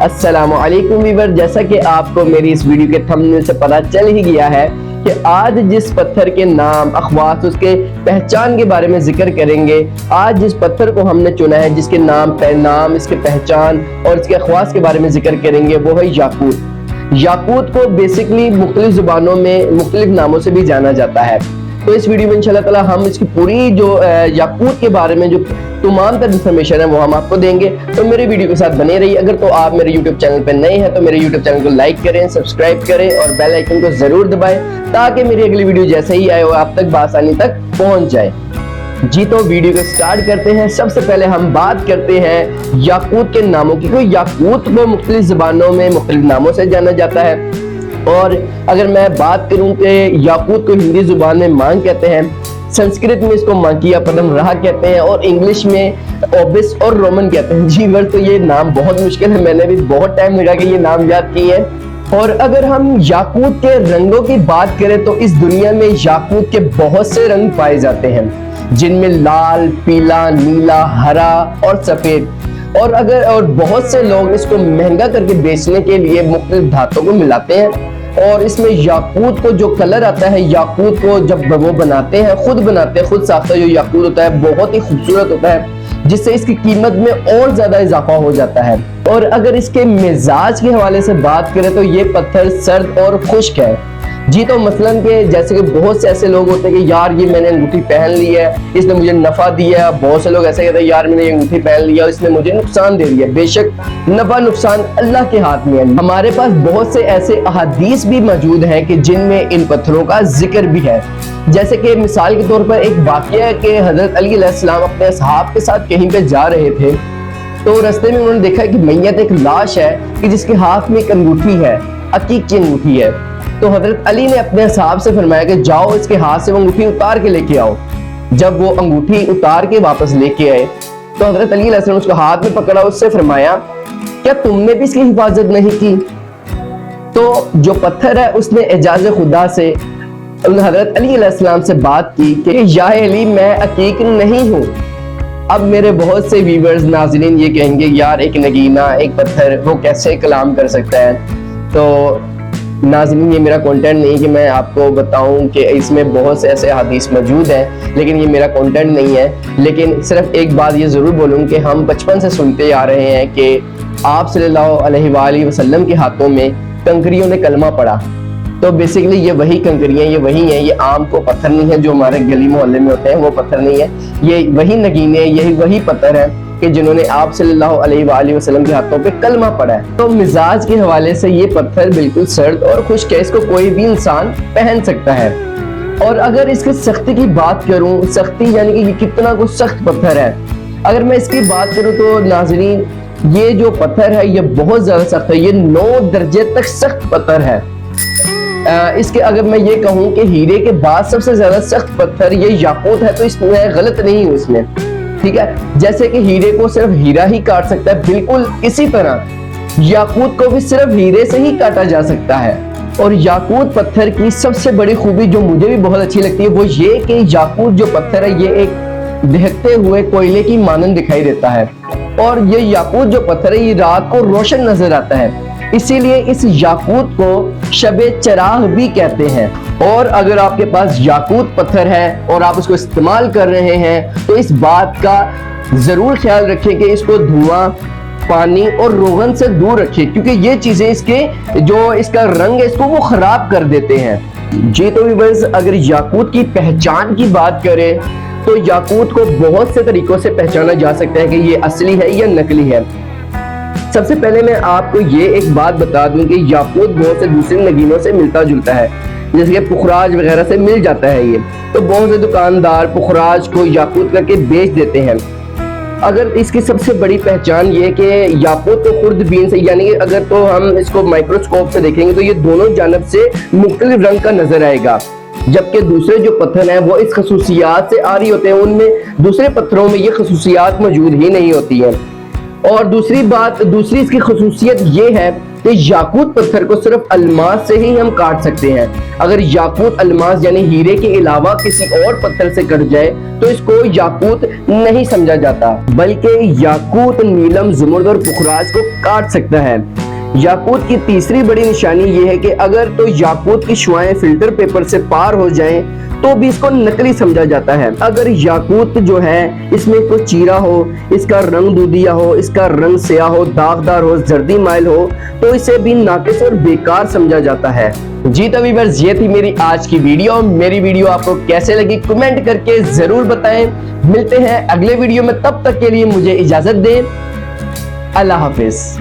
अस्सलामुअलैकुम वीवर, जैसा कि आपको मेरी इस वीडियो के थंबनेल से पता चल ही गया है कि आज जिस पत्थर के नाम अखवास उसके पहचान के बारे में जिक्र करेंगे। आज जिस पत्थर को हमने चुना है, जिसके नाम इसके पहचान और इसके अखवास के बारे में जिक्र करेंगे, वो है याकूत। याकूत को बेसिकली मुख्तलिफ जुबानों में मुख्तलिफ नामों से भी जाना जाता है। तो इस वीडियो में इंशाल्लाह ताला हम इसकी पूरी जो याकूत के बारे में जो तमाम तरह इंफॉर्मेशन है वो हम आपको देंगे। तो मेरे वीडियो के साथ बने रहिए। अगर तो आप मेरे यूट्यूब चैनल पर नए हैं तो मेरे यूट्यूब चैनल को लाइक करें, सब्सक्राइब करें और बेल आइकन को जरूर दबाएं ताकि मेरी अगली वीडियो जैसे ही आए वो आप तक बआसानी तक पहुंच जाए। जी तो वीडियो को स्टार्ट करते हैं। सबसे पहले हम बात करते हैं याकूत के नामों की। तो याकूत को मुख्तलिफ ज़बानों में मुख्तलिफ नामों से जाना जाता है। और अगर मैं बात करूं कि याकूत को हिंदी जुबान में मांग कहते हैं, संस्कृत में इसको मांकिया पदम राह कहते हैं और इंग्लिश में ओबिस और रोमन कहते हैं। जी वर, तो ये नाम बहुत मुश्किल है, मैंने भी बहुत टाइम लगा कि ये नाम याद किए हैं। और अगर हम याकूत के रंगों की बात करें तो इस दुनिया में याकूत के बहुत से रंग पाए जाते हैं, जिनमें लाल, पीला, नीला, हरा और सफेद। और बहुत से लोग इसको महंगा करके बेचने के लिए मुख्तलिफ धातुओं को मिलाते हैं। और इसमें याकूत को जो कलर आता है, याकूत को जब वो बनाते हैं, खुद साख्ता जो याकूत होता है बहुत ही खूबसूरत होता है, जिससे इसकी कीमत में और ज्यादा इजाफा हो जाता है। और अगर इसके मिजाज के हवाले से बात करें तो ये पत्थर सर्द और खुश्क है। जी तो मसलन के जैसे कि बहुत से ऐसे लोग होते हैं कि यार ये मैंने अंगूठी पहन ली है, इसने मुझे नफा दिया है। बहुत से लोग ऐसे कहते हैं यार मैंने ये अंगूठी पहन लिया और इसने मुझे नुकसान दे दिया। बेशक नफा नुकसान अल्लाह के हाथ में है। हमारे पास बहुत से ऐसे अहादीस भी मौजूद हैं कि जिनमें इन पत्थरों का जिक्र भी है। जैसे कि मिसाल के तौर पर एक वाकया है कि हजरत अली अलैहिस्सलाम अपने असहाब के साथ कहीं पे जा रहे थे, तो रास्ते में उन्होंने देखा कि मैयत एक लाश है कि जिसके हाथ में एक अंगूठी है, अकीक की अंगूठी है। तो हजरत अली ने अपने असहाब से फरमाया कि जाओ इसके हाथ से वो अंगूठी उतार के लेके आओ। जब वो अंगूठी उतार के वापस लेके आए तो हजरत अली अलैहिस्सलाम उसको हाथ में पकड़ा, उससे फरमाया क्या तुमने भी इसकी हिफाजत नहीं की? तो जो पत्थर है उसने इजाज़त खुदा से हजरत अली अलैहिस्सलाम से बात की कि या अली मैं अकीक नहीं हूँ। अब मेरे बहुत से व्यूअर्स नाज़रीन ये कहेंगे यार एक नगीना, एक पत्थर, वो कैसे कलाम कर सकता है? तो नाज़रीन ये मेरा कंटेंट नहीं कि मैं आपको बताऊं कि इसमें बहुत से ऐसे हदीस मौजूद हैं, लेकिन ये मेरा कंटेंट नहीं है। लेकिन सिर्फ एक बात ये ज़रूर बोलूँ कि हम बचपन से सुनते आ रहे हैं कि आप सल्लल्लाहु अलैहि वसल्लम के हाथों में कंकरियों ने कलमा पढ़ा। तो बेसिकली ये वही कंकरियाँ, ये वही हैं, ये आम को पत्थर नहीं है जो हमारे गली मोहल्ले में होते हैं, वो पत्थर नहीं है। ये वही नगीने, यही वही पत्थर है कि जिन्होंने आप सल्लल्लाहु अलैहि वसल्लम के हाथों पे कलमा पढ़ा है। तो मिजाज के हवाले से ये पत्थर बिल्कुल सर्द और खुश्क है, इसको कोई भी इंसान पहन सकता है। और अगर इसकी सख्ती की बात करूं, सख्ती यानी कि ये कितना कुछ सख्त पत्थर है, अगर मैं इसकी बात करूं तो नाज़रीन ये जो पत्थर है ये बहुत ज्यादा सख्त है। ये 9 दर्जे तक सख्त पत्थर है। इसके अगर मैं ये कहूँ कि हीरे के बाद सबसे ज्यादा सख्त पत्थर ये याकूत है तो इसमें गलत नहीं हूँ इसमें, ठीक है। जैसे कि हीरे को सिर्फ हीरा ही काट सकता है, बिल्कुल इसी तरह याकूत को भी सिर्फ हीरे से ही काटा जा सकता है। और याकूत पत्थर की सबसे बड़ी खूबी जो मुझे भी बहुत अच्छी लगती है वो ये कि याकूत जो पत्थर है ये एक दहकते हुए कोयले की मानंद दिखाई देता है। और ये याकूत जो पत्थर है ये रात को रोशन नजर आता है, इसीलिए इस याकूत को शबे चराग भी कहते हैं। और अगर आपके पास याकूत पत्थर है और आप उसको इस्तेमाल कर रहे हैं तो इस बात का जरूर ख्याल रखें कि इसको धुआं, पानी और रोगन से दूर रखें, क्योंकि ये चीजें इसके जो इसका रंग है इसको वो खराब कर देते हैं। जी तो व्यूअर्स, अगर याकूत की पहचान की बात करें तो याकूत को बहुत से तरीकों से पहचाना जा सकता है कि ये असली है या नकली है। सबसे पहले मैं आपको ये एक बात बता दूं कि याकूत बहुत से दूसरे नगीनों से मिलता जुलता है, जैसे कि पुखराज वगैरह से मिल जाता है ये। तो बहुत से दुकानदार पुखराज को याकूत करके बेच देते हैं। अगर इसकी सबसे बड़ी पहचान ये कि याकूत को खुर्दबीन से, यानी कि अगर तो हम इसको माइक्रोस्कोप से देखेंगे तो ये दोनों जानब से मुख्तलिफ रंग का नजर आएगा, जबकि दूसरे जो पत्थर हैं वो इस खसूसियात से आ रही होते हैं, उनमें दूसरे पत्थरों में ये खसूसियात मौजूद ही नहीं होती है। और दूसरी इसकी खसूसियत ये है कि याकूत पत्थर को सिर्फ अलमास से ही हम काट सकते हैं। अगर याकूत अलमास यानी हीरे के अलावा किसी और पत्थर से कट जाए तो इसको याकूत नहीं समझा जाता, बल्कि याकूत नीलम, जुमर्द और पुखराज को काट सकता है। याकूत की तीसरी बड़ी निशानी यह है कि अगर तो याकूत की शुआएं फिल्टर पेपर से पार हो जाएं तो भी इसको नकली समझा जाता है। अगर याकूत जो है इसमें कोई चीरा हो, इसका रंग दूधिया हो, इसका रंग स्याह हो, दागदार हो, जर्दी माइल हो, तो इसे भी नाकिस और बेकार समझा जाता है। जी तो व्यूअर्स, ये थी मेरी आज की वीडियो। मेरी वीडियो आपको कैसे लगी कमेंट करके जरूर बताएं। मिलते हैं अगले वीडियो में, तब तक के लिए मुझे इजाजत दें। अल्लाह हाफिज।